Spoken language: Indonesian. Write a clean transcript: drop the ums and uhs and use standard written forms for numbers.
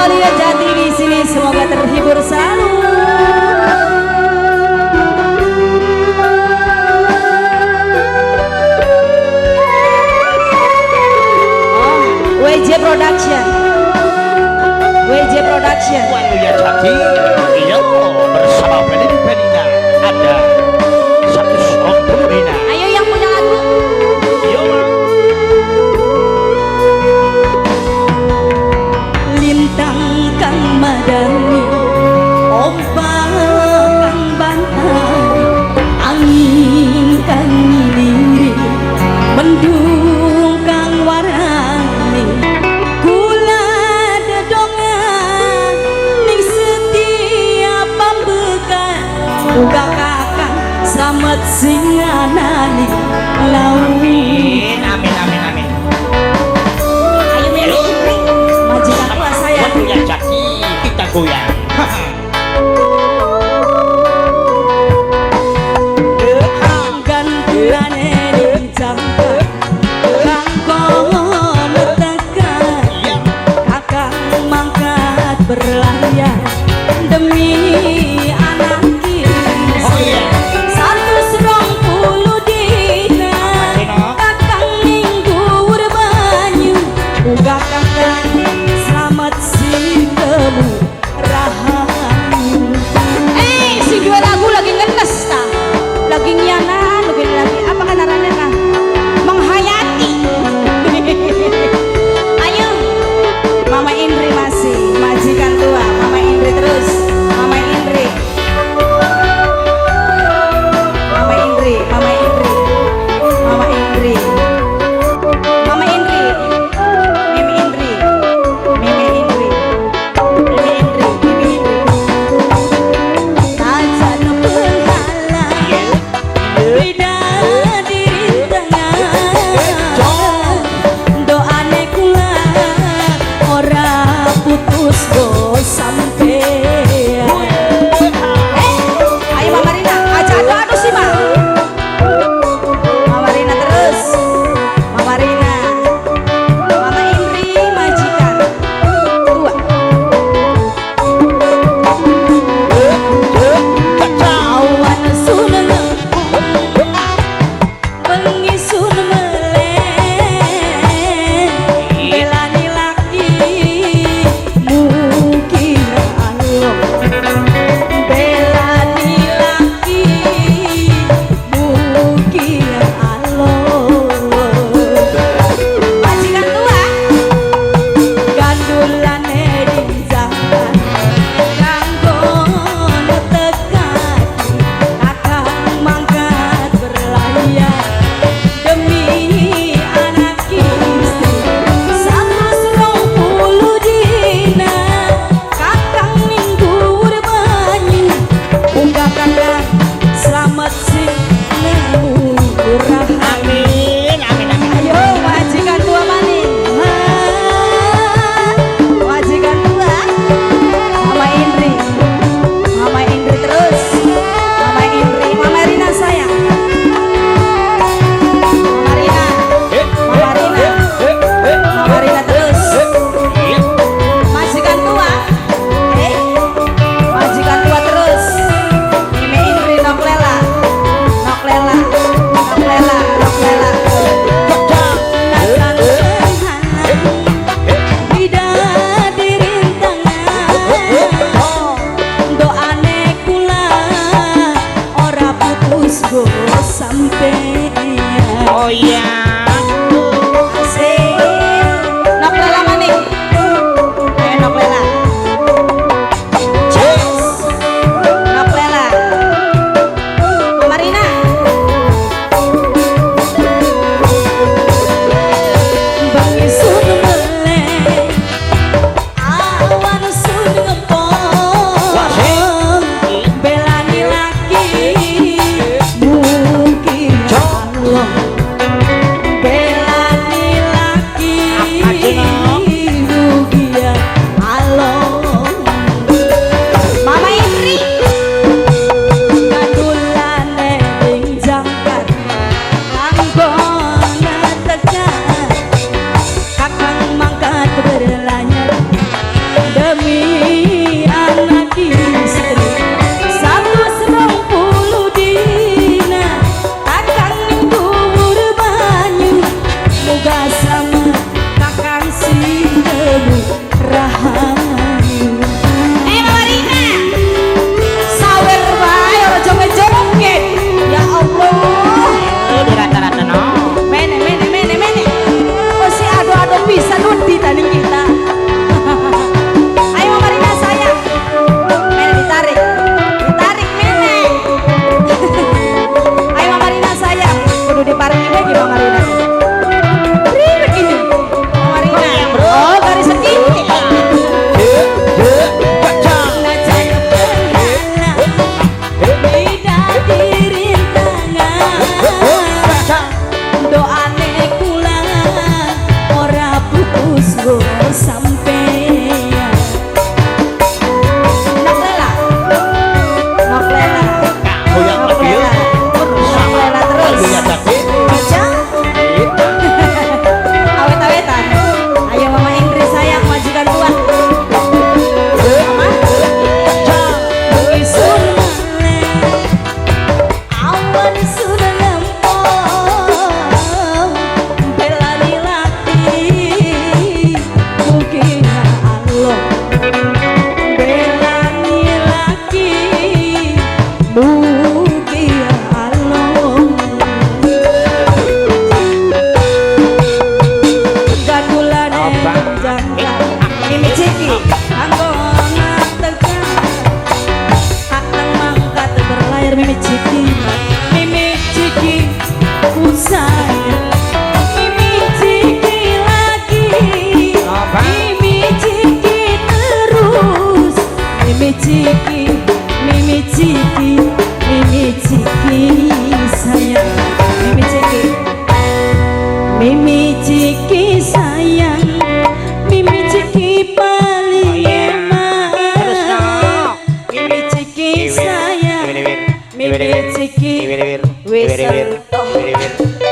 Aulia Jati di sini, semoga terhibur selalu. WJ Production, WJ Production. Aulia Jati, iya bersama Penina ada satu Penina. Ayo yang punya lagu. Iya. Lintang kang madani, ombak kang bantai, angin kang ngiliri, mendung kang warani, kula dedongan ning setiap pambekan, uga kakang slamet sing anani lawi. Amin amin amin. Ayo Meli, majikan tua saya. Aulia Jati kita goyang. Gantulane dicampur langkon tekan, Iya. kakang mangkat berlayar demi anak kiri. Oh iya. 120 dina kakang minggu banyu, uga kakang selamat si temu rahayu. Si dua lagu lagi ngenes ta, lagi ngianan, lagi apa kan arahnya kah? Menghayati. Ayo, Mama Indri masih majikan tua, Mama Indri terus, Mama Indri, Mama Indri, Mama Indri, Mama Indri, Mama Indri, Mimi Indri, Mimi Indri, Mimi Indri, Mimi Indri. Tajan penghalang beda diri tengah, doane kula ora putus go sampean. Ayo Mama Rina, aja adu sih Ma. Mama Rina terus, Mama Rina, Mama Indri majikan tua. Awan sun lempung, bengi sun meleh, belani laki mungkin alom, belani laki mungkin alom. Majikan tua, gandulane dijangkan, ganggon tekan, kakang mangkat berlayar demi anak istri. 120 dina kakang minggu banyu, uga kakang selamat sing nemu rahayu. Amin amin amin. Ayo majikan tua mani, majikan tua, Mama Indri, Mama Indri terus, Mama Indri, Mama Rina sayang, Mama Rina, Mama Rina, Mama Rina terus, Iya. majikan tua, majikan tua terus, Mimi Indri noklela, noklela, noklela, noklela. Nasan penghalang bida diri tengah, doane kula ora putus go sampean. Oh iya. Asik. Noklela maning. Ayo noklela. Cheers. Noklela. Mama Rina. Bengi sun meleh, awan sun ngepong, belani laki mungkin alom, belani laki rugia alom. Mama Indri, kadulane ing jangkar, anggone tekan, kakang mangkat berlayar demi tunggu sampean. Nok lela, nok lela, Kamu yang nok lebih lela, nok lela terus. Iya tapi Bisa? Awet-awetan. Ayo Mama Indri sayang majikan tua. Mama. Isun maleh, awan sudah lempong, belani laki, mungkin Allah. Belani laki, mungkin Allah. Gandulane jangka mimi ciki anggo ngatekan akang mangkat berlayar mimi ciki usai mimi ciki lagi mimi ciki terus mimi ciki sayang Mimi ciki sayang, Mimi ciki paling emak. Terus no. Mimi ciki sayang, Mimi ciki Iwir. wis sentuh.